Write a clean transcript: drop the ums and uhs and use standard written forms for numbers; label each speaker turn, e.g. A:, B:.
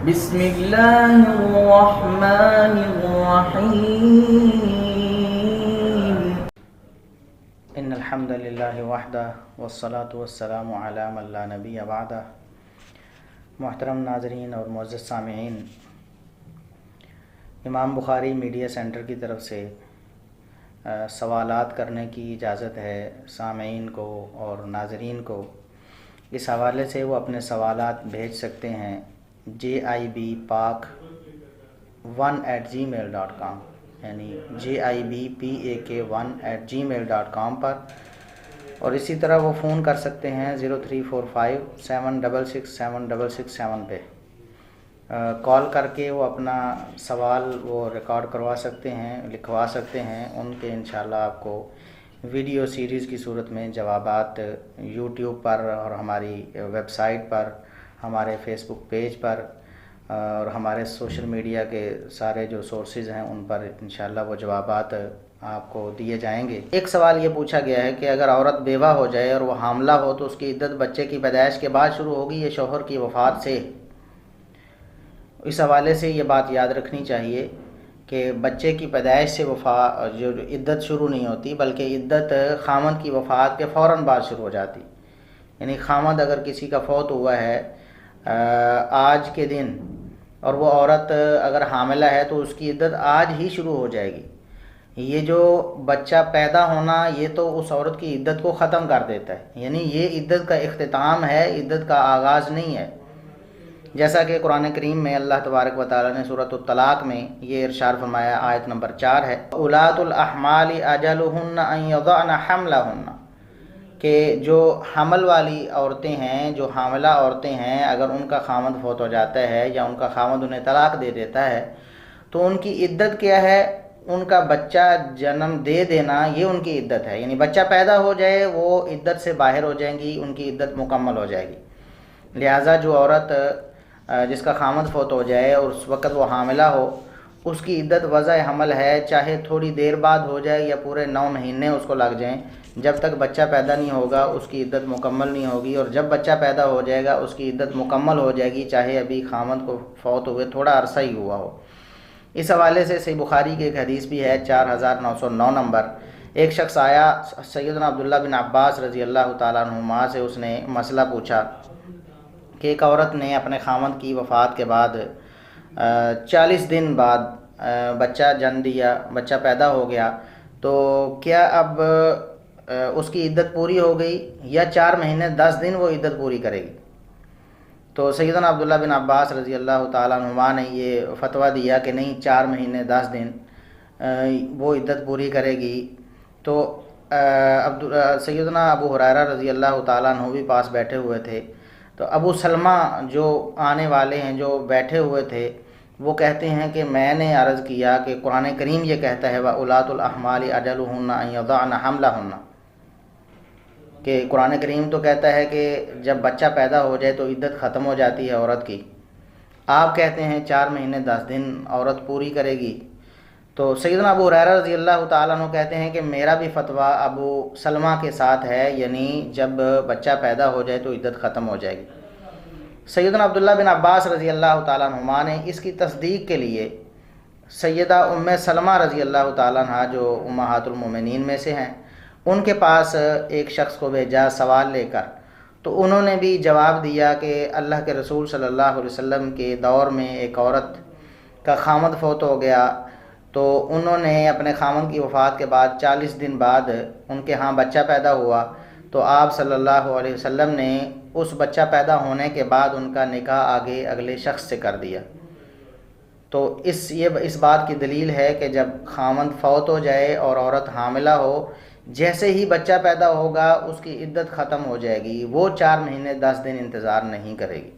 A: بسم اللہ الرحمن الرحیم ان الحمد للہ وحدہ والصلاة والسلام علی من لا نبی بعدہ۔ محترم ناظرین اور معزز سامعین، امام بخاری میڈیا سینٹر کی طرف سے سوالات کرنے کی اجازت ہے سامعین کو اور ناظرین کو۔ اس حوالے سے وہ اپنے سوالات بھیج سکتے ہیں JIBpak1@gmail.com، یعنی JIBpak1@gmail.com پر، اور اسی طرح وہ فون کر سکتے ہیں 0345766767 پہ۔ کال کر کے وہ اپنا سوال وہ ریکارڈ کروا سکتے ہیں، لکھوا سکتے ہیں، ان کے انشاءاللہ آپ کو ویڈیو سیریز کی صورت میں جوابات یوٹیوب پر اور ہماری ویب سائٹ پر، ہمارے فیس بک پیج پر اور ہمارے سوشل میڈیا کے سارے جو سورسز ہیں ان پر انشاءاللہ وہ جوابات آپ کو دیے جائیں گے۔ ایک سوال یہ پوچھا گیا ہے کہ اگر عورت بیوہ ہو جائے اور وہ حاملہ ہو تو اس کی عدت بچے کی پیدائش کے بعد شروع ہوگی یا شوہر کی وفات سے؟ اس حوالے سے یہ بات یاد رکھنی چاہیے کہ بچے کی پیدائش سے جو عدت شروع نہیں ہوتی، بلکہ عدت خامند کی وفات کے فوراً بعد شروع ہو جاتی۔ یعنی خامند اگر کسی کا فوت ہوا ہے آج کے دن اور وہ عورت اگر حاملہ ہے تو اس کی عدت آج ہی شروع ہو جائے گی۔ یہ جو بچہ پیدا ہونا یہ تو اس عورت کی عدت کو ختم کر دیتا ہے، یعنی یہ عدت کا اختتام ہے، عدت کا آغاز نہیں ہے۔ جیسا کہ قرآن کریم میں اللہ تبارک و تعالیٰ نے سورۃ الطلاق میں یہ ارشاد فرمایا، آیت نمبر 4 ہے، اولات الاحمال اجلہن ان یضعن حملہن، کہ جو حمل والی عورتیں ہیں، جو حاملہ عورتیں ہیں، اگر ان کا خامند فوت ہو جاتا ہے یا ان کا خامند انہیں طلاق دے دیتا ہے تو ان کی عدت کیا ہے؟ ان کا بچہ جنم دے دینا یہ ان کی عدت ہے، یعنی بچہ پیدا ہو جائے وہ عدت سے باہر ہو جائیں گی، ان کی عدت مکمل ہو جائے گی۔ لہٰذا جو عورت جس کا خامند فوت ہو جائے اور اس وقت وہ حاملہ ہو، اس کی عدت وضع حمل ہے، چاہے تھوڑی دیر بعد ہو جائے یا پورے 9 مہینے اس کو لگ جائیں، جب تک بچہ پیدا نہیں ہوگا اس کی عدت مکمل نہیں ہوگی، اور جب بچہ پیدا ہو جائے گا اس کی عدت مکمل ہو جائے گی، چاہے ابھی خامند کو فوت ہوئے تھوڑا عرصہ ہی ہوا ہو۔ اس حوالے سے صحیح بخاری کی ایک حدیث بھی ہے 4909 نمبر۔ ایک شخص آیا سیدنا عبداللہ بن عباس رضی اللہ تعالیٰ عنہما سے، اس نے مسئلہ پوچھا کہ ایک عورت نے اپنے خامند کی وفات کے بعد 40 دن بعد بچہ جن دیا، بچہ پیدا ہو گیا، تو کیا اب اس کی عدت پوری ہو گئی یا 4 مہینے 10 دن وہ عدت پوری کرے گی؟ تو سیدنا عبداللہ بن عباس رضی اللہ تعالیٰ عنہما نے یہ فتویٰ دیا کہ نہیں، 4 مہینے 10 دن وہ عدت پوری کرے گی۔ تو سیدنا ابو ہریرہ رضی اللہ تعالیٰ عنہ بھی پاس بیٹھے ہوئے تھے، تو ابو سلمہ جو آنے والے ہیں جو بیٹھے ہوئے تھے وہ کہتے ہیں کہ میں نے عرض کیا کہ قرآن کریم یہ کہتا ہے وَأُولَاتُ الْأَحْمَالِ أَجَلُهُنَّ أَن يَضَعْنَ حَمْلَهُنَّ، کہ قرآن کریم تو کہتا ہے کہ جب بچہ پیدا ہو جائے تو عدت ختم ہو جاتی ہے عورت کی، آپ کہتے ہیں 4 مہینے 10 دن عورت پوری کرے گی۔ تو سیدنا ابو ہریرہ رضی اللہ تعالیٰ عنہ کہتے ہیں کہ میرا بھی فتویٰ ابو سلمہ کے ساتھ ہے، یعنی جب بچہ پیدا ہو جائے تو عدت ختم ہو جائے گی۔ سیدنا عبداللہ بن عباس رضی اللہ تعالیٰ عنہما نے اس کی تصدیق کے لیے سیدہ ام سلمہ رضی اللہ تعالیٰ عنہ جو امہات المومنین میں سے ہیں ان کے پاس ایک شخص کو بھیجا سوال لے کر، تو انہوں نے بھی جواب دیا کہ اللہ کے رسول صلی اللہ علیہ وسلم کے دور میں ایک عورت کا خامند فوت ہو گیا، تو انہوں نے اپنے خامند کی وفات کے بعد 40 دن بعد ان کے ہاں بچہ پیدا ہوا، تو آپ صلی اللہ علیہ وسلم نے اس بچہ پیدا ہونے کے بعد ان کا نکاح آگے اگلے شخص سے کر دیا۔ تو اس بات کی دلیل ہے کہ جب خامند فوت ہو جائے اور عورت حاملہ ہو، جیسے ہی بچہ پیدا ہوگا اس کی عدت ختم ہو جائے گی، وہ 4 مہینے 10 دن انتظار نہیں کرے گی۔